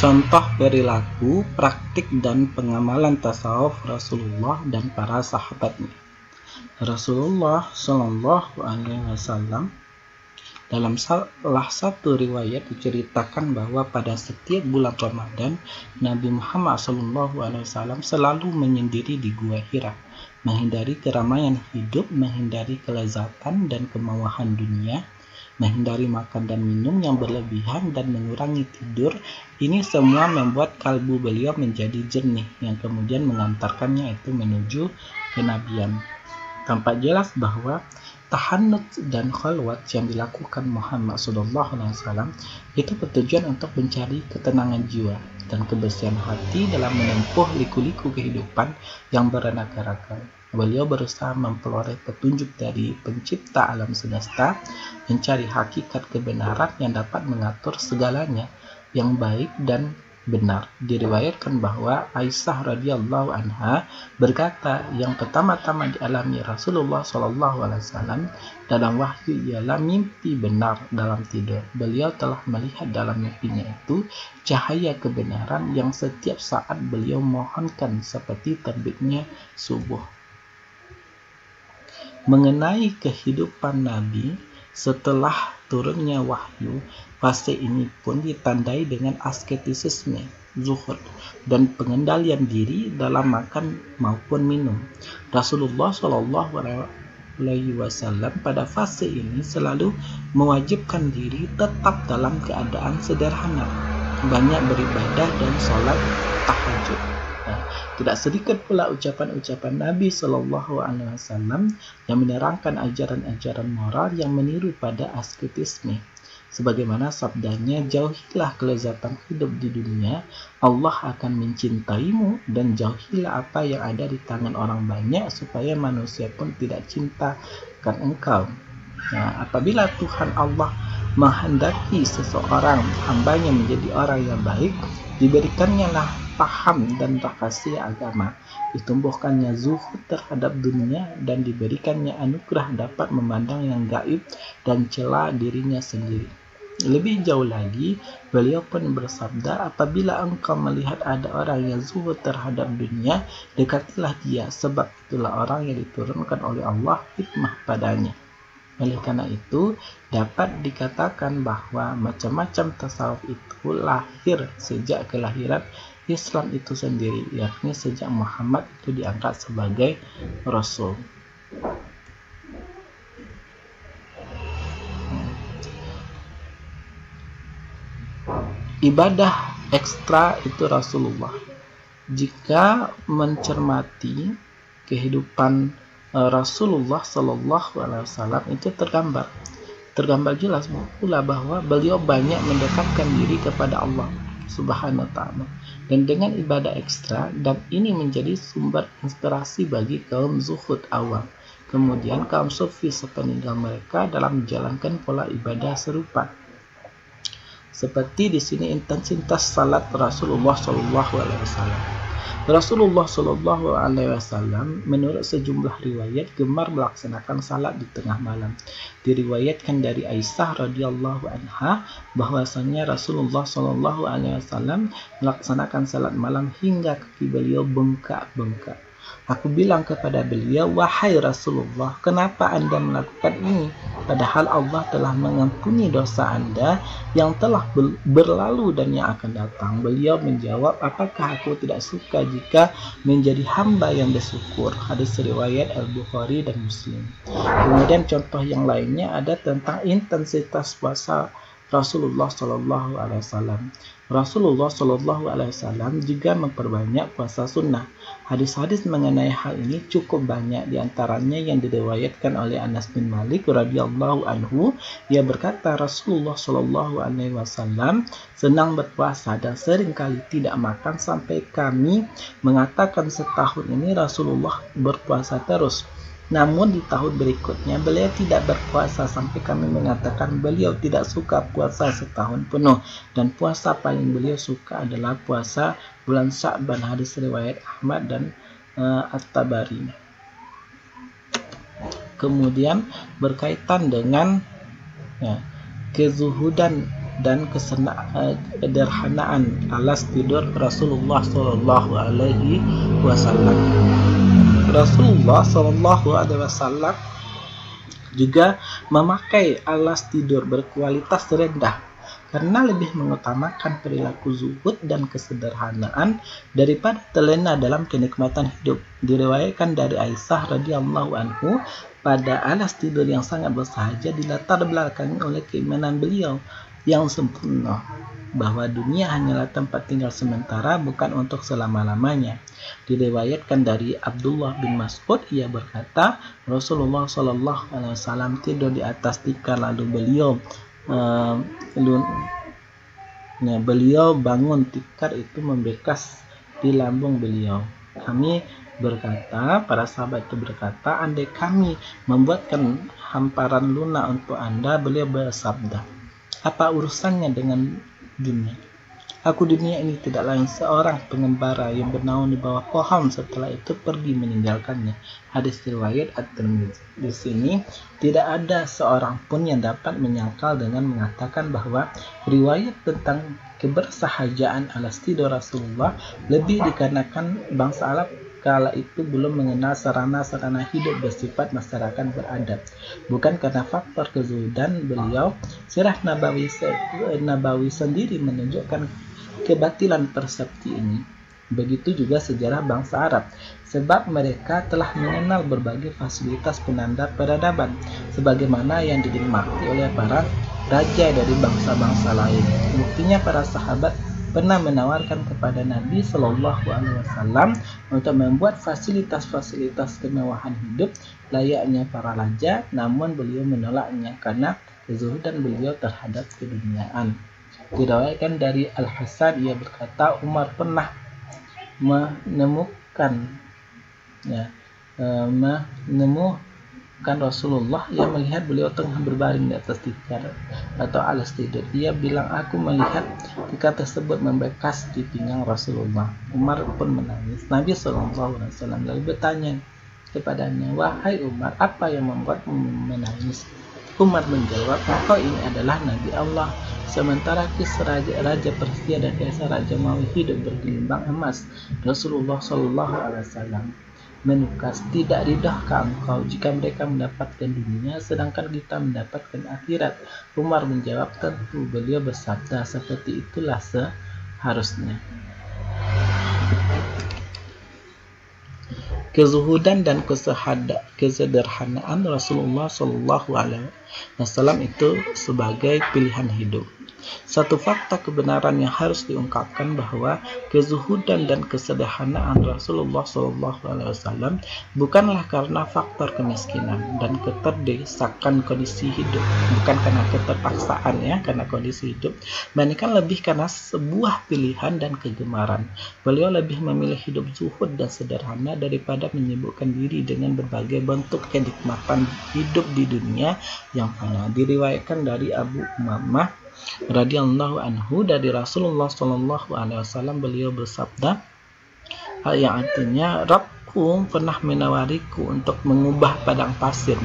Contoh perilaku, praktik, dan pengamalan tasawuf Rasulullah dan para sahabatnya. Rasulullah Shallallahu Alaihi Wasallam dalam salah satu riwayat diceritakan bahwa pada setiap bulan Ramadan, Nabi Muhammad Shallallahu Alaihi Wasallam selalu menyendiri di Gua Hira, menghindari keramaian hidup, menghindari kelezatan dan kemauan dunia, menghindari makan dan minum yang berlebihan, dan mengurangi tidur. Ini semua membuat kalbu beliau menjadi jernih, yang kemudian mengantarkannya itu menuju kenabian. Tampak jelas bahwa tahanut dan khalwat yang dilakukan Muhammad SAW itu bertujuan untuk mencari ketenangan jiwa dan kebersihan hati dalam menempuh liku-liku kehidupan yang beraneka-ragam. Beliau berusaha memperoleh petunjuk dari pencipta alam semesta, mencari hakikat kebenaran yang dapat mengatur segalanya yang baik dan benar. Diriwayatkan bahwa Aisyah radhiyallahu anha berkata, yang pertama-tama dialami Rasulullah SAW dalam wahyu ialah mimpi benar dalam tidur. Beliau telah melihat dalam mimpinya itu cahaya kebenaran yang setiap saat beliau mohonkan seperti terbitnya subuh. Mengenai kehidupan Nabi setelah turunnya wahyu, fase ini pun ditandai dengan asketisisme, zuhud, dan pengendalian diri dalam makan maupun minum. Rasulullah Shallallahu Alaihi Wasallam pada fase ini selalu mewajibkan diri tetap dalam keadaan sederhana, banyak beribadah dan sholat tahajud. Tidak sedikit pula ucapan-ucapan Nabi Shallallahu Alaihi Wasallam yang menerangkan ajaran-ajaran moral yang meniru pada asketisme. Sebagaimana sabdanya, jauhilah kelezatan hidup di dunia, Allah akan mencintaimu, dan jauhilah apa yang ada di tangan orang banyak, supaya manusia pun tidak cintakan engkau. Nah, apabila Tuhan Allah menghendaki seseorang hambanya menjadi orang yang baik, diberikannya lah paham dan rahasia agama, ditumbuhkannya zuhud terhadap dunia, dan diberikannya anugerah dapat memandang yang gaib dan cela dirinya sendiri. Lebih jauh lagi, beliau pun bersabda, apabila engkau melihat ada orang yang zuhud terhadap dunia, dekatilah dia, sebab itulah orang yang diturunkan oleh Allah hikmah padanya. Oleh karena itu, dapat dikatakan bahwa macam-macam tasawuf itu lahir sejak kelahiran Islam itu sendiri, yakni sejak Muhammad itu diangkat sebagai Rasul. Ibadah ekstra itu Rasulullah. Jika mencermati kehidupan Rasulullah Shallallahu Alaihi Wasallam itu tergambar jelas pula bahwa beliau banyak mendekatkan diri kepada Allah Subhanahu wa Ta'ala, dan dengan ibadah ekstra, dan ini menjadi sumber inspirasi bagi kaum zuhud awal, kemudian kaum sufi sepeninggal mereka dalam menjalankan pola ibadah serupa. Seperti di sini intensitas salat Rasulullah Shallallahu Alaihi Wasallam. Rasulullah Shallallahu Alaihi Wasallam menurut sejumlah riwayat gemar melaksanakan salat di tengah malam. Diriwayatkan dari Aisyah radhiyallahu anha bahwasanya Rasulullah Shallallahu Alaihi Wasallam melaksanakan salat malam hingga kaki beliau bengkak-bengkak. Aku bilang kepada beliau, wahai Rasulullah, kenapa Anda melakukan ini? Padahal Allah telah mengampuni dosa Anda yang telah berlalu dan yang akan datang. Beliau menjawab, apakah aku tidak suka jika menjadi hamba yang bersyukur? Hadis riwayat Al-Bukhari dan Muslim. Kemudian contoh yang lainnya ada tentang intensitas puasa Rasulullah Shallallahu Alaihi Wasallam. Rasulullah Shallallahu Alaihi Wasallam juga memperbanyak puasa sunnah. Hadis-hadis mengenai hal ini cukup banyak, diantaranya yang diriwayatkan oleh Anas bin Malik radhiyallahu anhu. Ia berkata, Rasulullah Shallallahu Alaihi Wasallam senang berpuasa dan seringkali tidak makan sampai kami mengatakan setahun ini Rasulullah berpuasa terus. Namun di tahun berikutnya beliau tidak berpuasa sampai kami mengatakan beliau tidak suka puasa setahun penuh, dan puasa paling beliau suka adalah puasa bulan Sya'ban. Hadis riwayat Ahmad dan At-Tabari. Kemudian berkaitan dengan kezuhudan dan kesederhanaan alas tidur Rasulullah Shallallahu Alaihi Wasallam. Rasulullah Shallallahu Alaihi Wasallam juga memakai alas tidur berkualitas rendah karena lebih mengutamakan perilaku zuhud dan kesederhanaan daripada terlena dalam kenikmatan hidup. Diriwayatkan dari Aisyah radhiyallahu anhu, pada alas tidur yang sangat bersahaja dilatar belakangi oleh keimanan beliau yang sempurna bahwa dunia hanyalah tempat tinggal sementara, bukan untuk selama-lamanya. Diriwayatkan dari Abdullah bin Mas'ud, ia berkata, Rasulullah Shallallahu Alaihi Wasallam tidur di atas tikar, lalu beliau bangun, tikar itu membekas di lambung beliau. Kami berkata, para sahabat itu berkata, andai kami membuatkan hamparan lunak untuk Anda, beliau bersabda, apa urusannya dengan dunia? Aku dunia ini tidak lain seorang pengembara yang bernaung di bawah pohon, setelah itu pergi meninggalkannya. Hadis riwayat At-Tirmidzi. Di sini tidak ada seorang pun yang dapat menyangkal dengan mengatakan bahwa riwayat tentang kebersahajaan alas tidur Rasulullah lebih dikarenakan bangsa Arab kala itu belum mengenal sarana-sarana hidup bersifat masyarakat beradab, bukan karena faktor kezuhudan beliau. Sirah Nabawi sendiri menunjukkan kebatilan persepsi ini. Begitu juga sejarah bangsa Arab, sebab mereka telah mengenal berbagai fasilitas penanda peradaban sebagaimana yang dinikmati oleh para raja dari bangsa-bangsa lain. Buktinya para sahabat pernah menawarkan kepada Nabi Shallallahu Alaihi Wasallam untuk membuat fasilitas-fasilitas kemewahan hidup layaknya para raja, namun beliau menolaknya karena kezuhudan beliau terhadap keduniaan. Diriwayatkan dari Al-Hasan, ia berkata, Umar pernah menemukan Rasulullah yang melihat beliau tengah berbaring di atas tikar atau alas tidur. Ia bilang, aku melihat tikar tersebut membekas di pinggang Rasulullah. Umar pun menangis. Nabi SAW lalu bertanya kepadanya, wahai Umar, apa yang membuatmu menangis? Umar menjawab, engkau ini adalah Nabi Allah, sementara Raja Persia dan Kaisar Raja Romawi hidup bergelimang emas. Rasulullah SAW menukas, tidak ridahkah engkau jika mereka mendapatkan dunia sedangkan kita mendapatkan akhirat? Umar menjawab, tentu. Beliau bersabda, seperti itulah seharusnya. Kezuhudan dan kesederhanaan Rasulullah Shallallahu Alaihi Wasallam itu sebagai pilihan hidup. Satu fakta kebenaran yang harus diungkapkan bahwa kezuhudan dan kesederhanaan Rasulullah SAW bukanlah karena faktor kemiskinan dan keterdesakan kondisi hidup, bukan karena keterpaksaan karena kondisi hidup, melainkan lebih karena sebuah pilihan dan kegemaran. Beliau lebih memilih hidup zuhud dan sederhana daripada menyibukkan diri dengan berbagai bentuk kenikmatan hidup di dunia yang fana. Diriwayatkan dari Abu Umamah radhiyallahu anhu dari Rasulullah Shallallahu Alaihi Wasallam, beliau bersabda, yang artinya, Rabbku pernah menawariku untuk mengubah padang pasir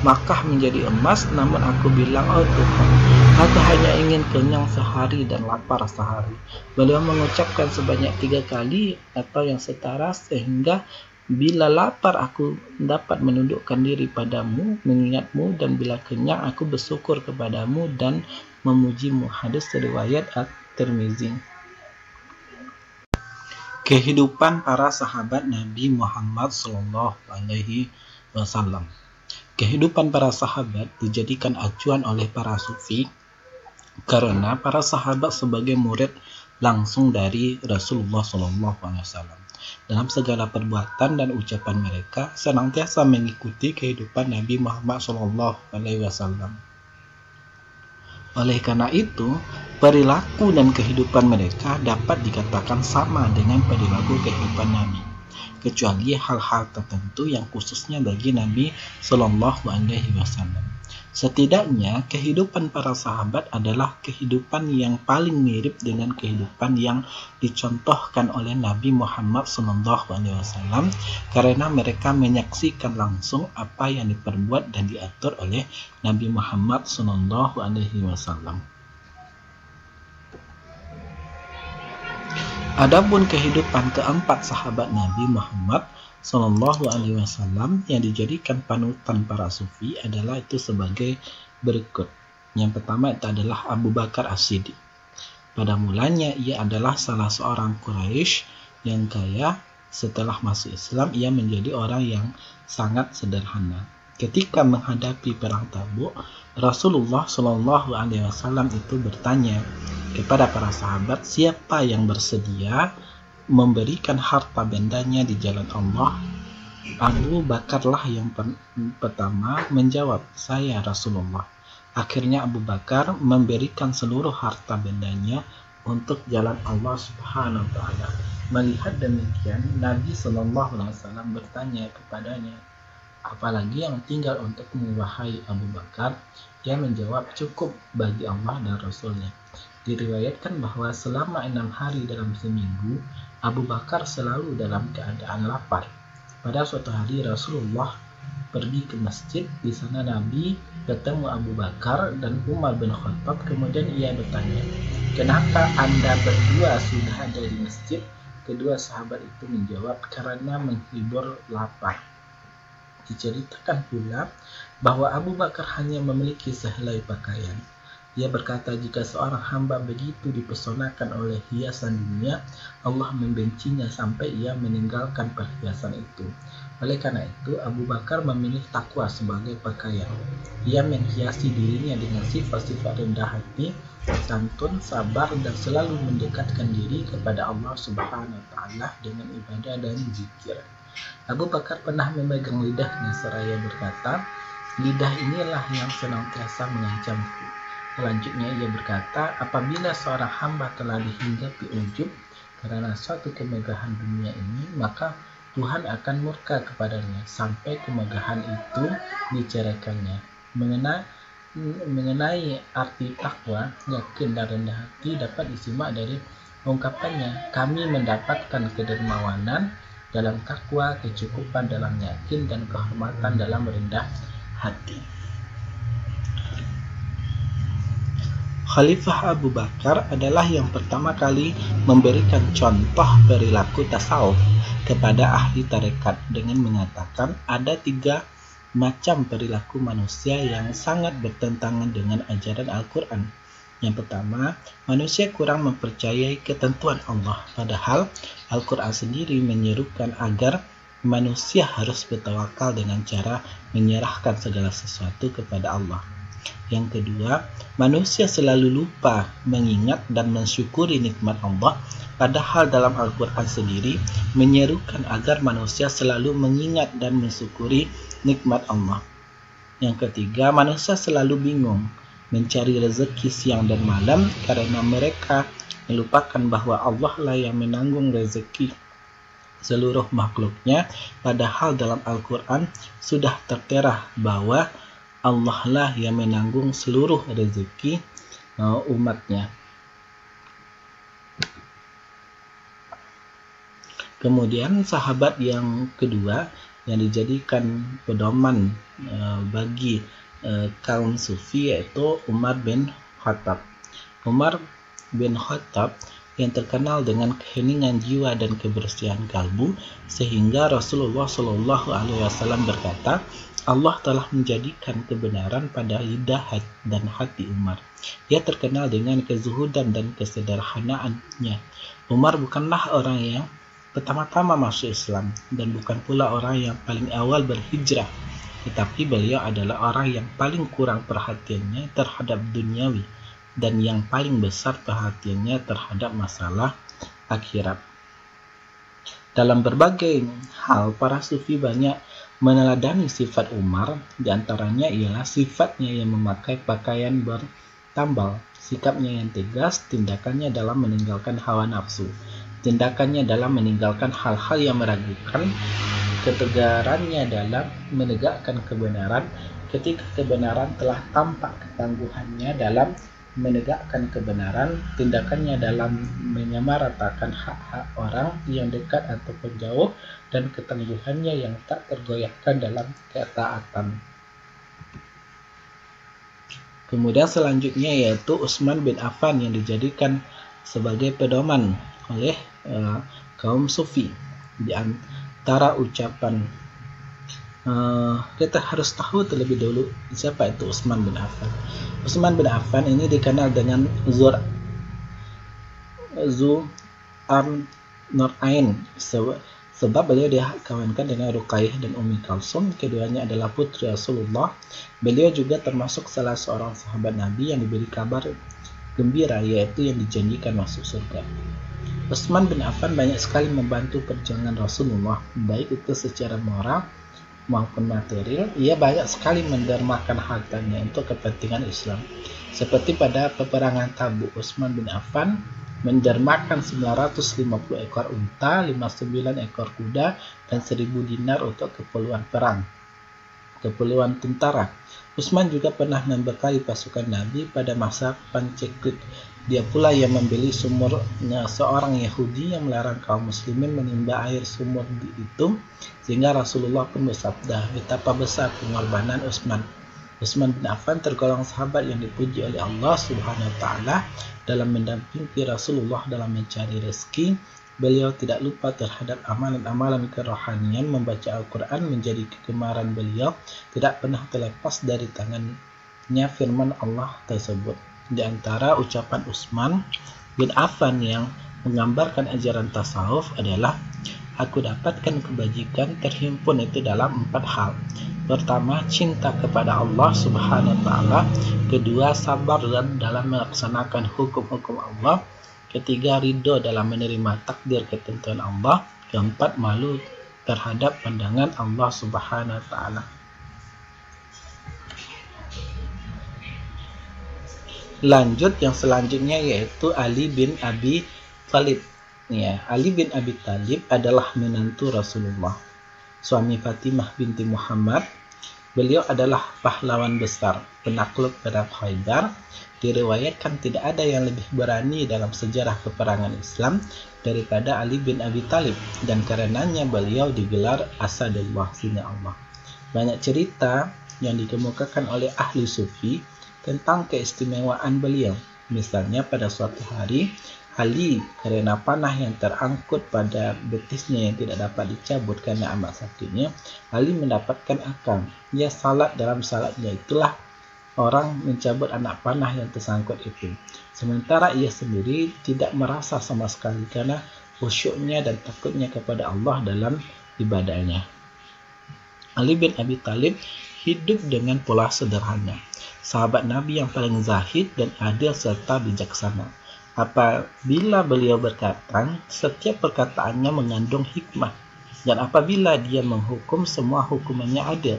Makkah menjadi emas, namun aku bilang, oh Tuhan, aku hanya ingin kenyang sehari dan lapar sehari. Beliau mengucapkan sebanyak 3 kali atau yang setara, sehingga bila lapar aku dapat menundukkan diri padamu, mengingatmu, dan bila kenyang aku bersyukur kepadamu dan memujimu. Hadis riwayat At-Tirmidzi. Kehidupan para sahabat Nabi Muhammad Sallallahu Alaihi Wasallam. Kehidupan para sahabat dijadikan acuan oleh para sufi karena para sahabat sebagai murid langsung dari Rasulullah Sallallahu Alaihi Wasallam. Dalam segala perbuatan dan ucapan mereka senantiasa mengikuti kehidupan Nabi Muhammad Sallallahu Alaihi Wasallam. Oleh karena itu, perilaku dan kehidupan mereka dapat dikatakan sama dengan perilaku kehidupan Nabi, kecuali hal-hal tertentu yang khususnya bagi Nabi Sallallahu Alaihi Wasallam. Setidaknya, kehidupan para sahabat adalah kehidupan yang paling mirip dengan kehidupan yang dicontohkan oleh Nabi Muhammad Sallallahu Alaihi Wasallam, karena mereka menyaksikan langsung apa yang diperbuat dan diatur oleh Nabi Muhammad Sallallahu Alaihi Wasallam. Adapun kehidupan keempat sahabat Nabi Muhammad Shallallahu Alaihi Wasallam yang dijadikan panutan para sufi adalah itu sebagai berikut. Yang pertama itu adalah Abu Bakar As-Siddiq. Pada mulanya ia adalah salah seorang Quraisy yang kaya. Setelah masuk Islam ia menjadi orang yang sangat sederhana. Ketika menghadapi perang Tabuk, Rasulullah Shallallahu Alaihi Wasallam itu bertanya kepada para sahabat, siapa yang bersedia memberikan harta bendanya di jalan Allah? Abu Bakarlah yang pertama menjawab, saya Rasulullah. Akhirnya Abu Bakar memberikan seluruh harta bendanya untuk jalan Allah Subhanahu wa Ta'ala. Melihat demikian, Nabi Shallallahu Alaihi Wasallam bertanya kepadanya, apalagi yang tinggal untukmu wahai Abu Bakar? Dia menjawab, cukup bagi Allah dan Rasulnya. Diriwayatkan bahwa selama 6 hari dalam seminggu, Abu Bakar selalu dalam keadaan lapar. Pada suatu hari Rasulullah pergi ke masjid. Di sana Nabi bertemu Abu Bakar dan Umar bin Khattab. Kemudian ia bertanya, kenapa Anda berdua sudah ada di masjid? Kedua sahabat itu menjawab, karena menghibur lapar. Diceritakan pula bahwa Abu Bakar hanya memiliki sehelai pakaian. Ia berkata, jika seorang hamba begitu dipesonakan oleh hiasan dunia, Allah membencinya sampai ia meninggalkan perhiasan itu. Oleh karena itu, Abu Bakar memilih takwa sebagai pakaian. Ia menghiasi dirinya dengan sifat-sifat rendah hati, santun, sabar, dan selalu mendekatkan diri kepada Allah Subhanahu wa Ta'ala dengan ibadah dan zikir. Abu Bakar pernah memegang lidahnya seraya berkata, lidah inilah yang senantiasa mengancamku. Selanjutnya ia berkata, apabila seorang hamba telah dihinggapi ujub karena suatu kemegahan dunia ini, maka Tuhan akan murka kepadanya sampai kemegahan itu diceraikannya. Mengenai arti takwa, yakin dan rendah hati dapat disimak dari ungkapannya, kami mendapatkan kedermawanan dalam takwa, kecukupan dalam yakin, dan kehormatan dalam rendah hati. Khalifah Abu Bakar adalah yang pertama kali memberikan contoh perilaku tasawuf kepada ahli tarekat dengan mengatakan ada 3 macam perilaku manusia yang sangat bertentangan dengan ajaran Al-Quran. Yang pertama, manusia kurang mempercayai ketentuan Allah, padahal Al-Quran sendiri menyerukan agar manusia harus bertawakal dengan cara menyerahkan segala sesuatu kepada Allah. Yang kedua, manusia selalu lupa mengingat dan mensyukuri nikmat Allah, padahal dalam Al-Quran sendiri menyerukan agar manusia selalu mengingat dan mensyukuri nikmat Allah. Yang ketiga, manusia selalu bingung mencari rezeki siang dan malam karena mereka melupakan bahwa Allah lah yang menanggung rezeki seluruh makhluknya, padahal dalam Al-Quran sudah tertera bahwa Allah lah yang menanggung seluruh rezeki umatnya. Kemudian sahabat yang kedua yang dijadikan pedoman bagi kaum sufi yaitu Umar bin Khattab. Umar bin Khattab yang terkenal dengan keheningan jiwa dan kebersihan kalbu, sehingga Rasulullah Shallallahu Alaihi Wasallam berkata, Allah telah menjadikan kebenaran pada lidah dan hati Umar. Ia terkenal dengan kezuhudan dan kesederhanaannya. Umar bukanlah orang yang pertama-tama masuk Islam dan bukan pula orang yang paling awal berhijrah, tetapi beliau adalah orang yang paling kurang perhatiannya terhadap duniawi dan yang paling besar perhatiannya terhadap masalah akhirat. Dalam berbagai hal, para sufi banyak meneladani sifat Umar, diantaranya ialah sifatnya yang memakai pakaian bertambal, sikapnya yang tegas, tindakannya dalam meninggalkan hawa nafsu, tindakannya dalam meninggalkan hal-hal yang meragukan, ketegarannya dalam menegakkan kebenaran ketika kebenaran telah tampak, ketangguhannya dalam menegakkan kebenaran, tindakannya dalam menyamaratakan hak-hak orang yang dekat ataupun jauh, dan ketangguhannya yang tak tergoyahkan dalam ketaatan. Kemudian selanjutnya yaitu Utsman bin Affan yang dijadikan sebagai pedoman oleh kaum sufi. Di antara ucapan kita harus tahu terlebih dulu siapa itu Utsman bin Affan. Utsman bin Affan ini dikenal dengan Nurain sebab beliau dikawinkan dengan Ruqayyah dan Ummi Kalsum. Keduanya adalah putri Rasulullah. Beliau juga termasuk salah seorang sahabat Nabi yang diberi kabar gembira, yaitu yang dijanjikan masuk surga. Utsman bin Affan banyak sekali membantu perjuangan Rasulullah, baik itu secara moral maupun material. Ia banyak sekali mendermakan hartanya untuk kepentingan Islam. Seperti pada peperangan Tabuk, Utsman bin Affan mendermakan 950 ekor unta, 59 ekor kuda, dan 1000 dinar untuk keperluan perang, keperluan tentara. Utsman juga pernah membekali pasukan Nabi pada masa Panceklik. Dia pula yang membeli sumurnya seorang Yahudi yang melarang kaum muslimin menimba air sumur itu, sehingga Rasulullah pun bersabda, betapa besar pengorbanan Utsman. Utsman bin Affan tergolong sahabat yang dipuji oleh Allah Subhanahu wa taala dalam mendampingi Rasulullah dalam mencari rezeki. Beliau tidak lupa terhadap amalan-amalan kerohanian. Membaca Al-Quran menjadi kegemaran beliau, tidak pernah terlepas dari tangannya firman Allah tersebut. Di antara ucapan Utsman bin Affan yang menggambarkan ajaran tasawuf adalah, aku dapatkan kebajikan terhimpun itu dalam 4 hal. Pertama, cinta kepada Allah Subhanahu wa taala. Kedua, sabar dalam melaksanakan hukum-hukum Allah. Ketiga, ridho dalam menerima takdir ketentuan Allah. Keempat, malu terhadap pandangan Allah Subhanahu wa taala. Lanjut yang selanjutnya yaitu Ali bin Abi Thalib. Ya, Ali bin Abi Thalib adalah menantu Rasulullah, suami Fatimah binti Muhammad. Beliau adalah pahlawan besar, penakluk perang Khaybar. Diriwayatkan tidak ada yang lebih berani dalam sejarah peperangan Islam daripada Ali bin Abi Thalib, dan karenanya beliau digelar Asadullah, singa Allah. Banyak cerita yang dikemukakan oleh ahli sufi tentang keistimewaan beliau. Misalnya pada suatu hari, Ali karena panah yang terangkut pada betisnya yang tidak dapat dicabut karena amat sakitnya, Ali mendapatkan akal. Ia salat, dalam salatnya itulah orang mencabut anak panah yang tersangkut itu. Sementara ia sendiri tidak merasa sama sekali karena khusyuknya dan takutnya kepada Allah dalam ibadahnya. Ali bin Abi Thalib hidup dengan pola sederhana, sahabat Nabi yang paling zahid dan adil serta bijaksana. Apabila beliau berkata, setiap perkataannya mengandung hikmah, dan apabila dia menghukum, semua hukumannya adil.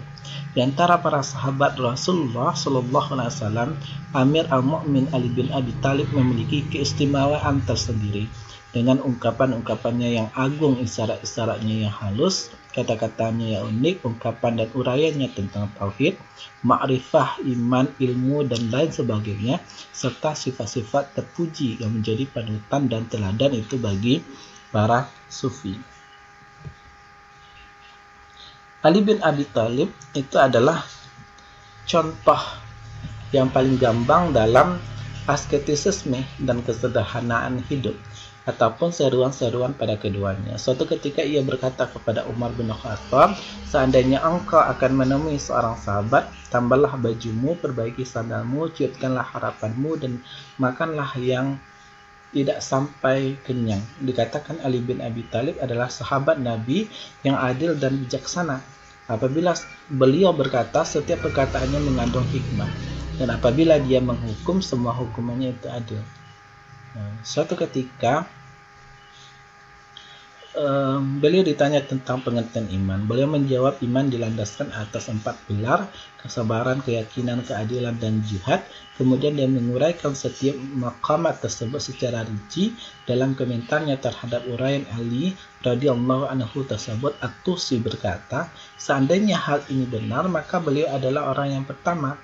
Di antara para sahabat Rasulullah SAW, Amir al-Mu'min Ali bin Abi Thalib memiliki keistimewaan tersendiri. Dengan ungkapan-ungkapannya yang agung, isyarat-isyaratnya yang halus, kata-katanya yang unik, ungkapan dan uraiannya tentang tauhid, ma'rifah, iman, ilmu, dan lain sebagainya, serta sifat-sifat terpuji yang menjadi panutan dan teladan itu bagi para sufi. Ali bin Abi Thalib itu adalah contoh yang paling gamblang dalam asketisisme dan kesederhanaan hidup, ataupun seruan-seruan pada keduanya. Suatu ketika ia berkata kepada Umar bin Khattab, seandainya engkau akan menemui seorang sahabat, tambahlah bajumu, perbaiki sandalmu, ciutkanlah harapanmu, dan makanlah yang tidak sampai kenyang. Dikatakan Ali bin Abi Thalib adalah sahabat Nabi yang adil dan bijaksana. Apabila beliau berkata, setiap perkataannya mengandung hikmah, dan apabila dia menghukum, semua hukumannya itu adil. Suatu ketika beliau ditanya tentang pengertian iman. Beliau menjawab, iman dilandaskan atas 4 pilar: kesabaran, keyakinan, keadilan, dan jihad. Kemudian dia menguraikan setiap maqamat tersebut secara rinci. Dalam komentarnya terhadap uraian Ali radhiyallahu anhu tersebut, At-Tusi berkata, seandainya hal ini benar, maka beliau adalah orang yang pertama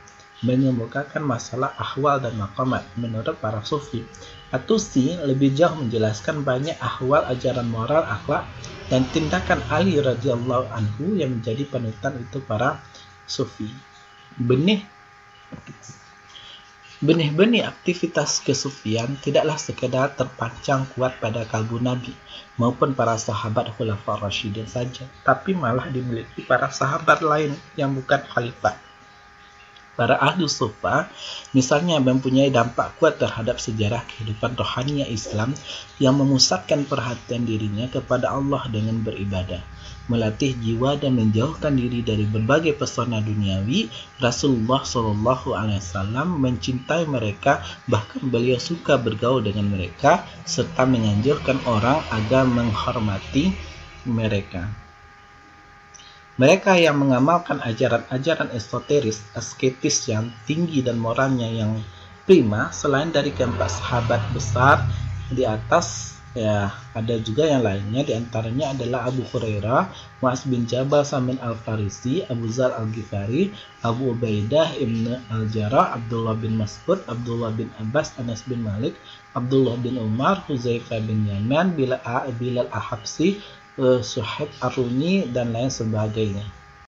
mengemukakan masalah ahwal dan maqamat menurut para sufi. At-Tusi lebih jauh menjelaskan banyak ahwal, ajaran moral, akhlak, dan tindakan Ali radhiyallahu anhu yang menjadi panutan itu para sufi. Benih Benih-benih aktivitas kesufian tidaklah sekedar terpancang kuat pada kalbu Nabi maupun para sahabat Khulafaur Rasyidin saja, tapi malah dimiliki para sahabat lain yang bukan khalifah. Para ahli sufa misalnya mempunyai dampak kuat terhadap sejarah kehidupan rohaninya Islam yang memusatkan perhatian dirinya kepada Allah dengan beribadah, melatih jiwa dan menjauhkan diri dari berbagai pesona duniawi. Rasulullah SAW mencintai mereka, bahkan beliau suka bergaul dengan mereka serta menganjurkan orang agar menghormati mereka. Mereka yang mengamalkan ajaran-ajaran esoteris, asketis yang tinggi dan moralnya yang prima, selain dari keempat sahabat besar di atas, ya ada juga yang lainnya. Di antaranya adalah Abu Hurairah, Mu'adz bin Jabal, Salman Al-Farisi, Abu Dzar Al-Ghifari, Abu Ubaidah Ibn Al-Jarrah, Abdullah bin Mas'ud, Abdullah bin Abbas, Anas bin Malik, Abdullah bin Umar, Huzaifah bin Yaman, Bilal Al-Habsi, Suhaib Ar-Rumi, dan lain sebagainya.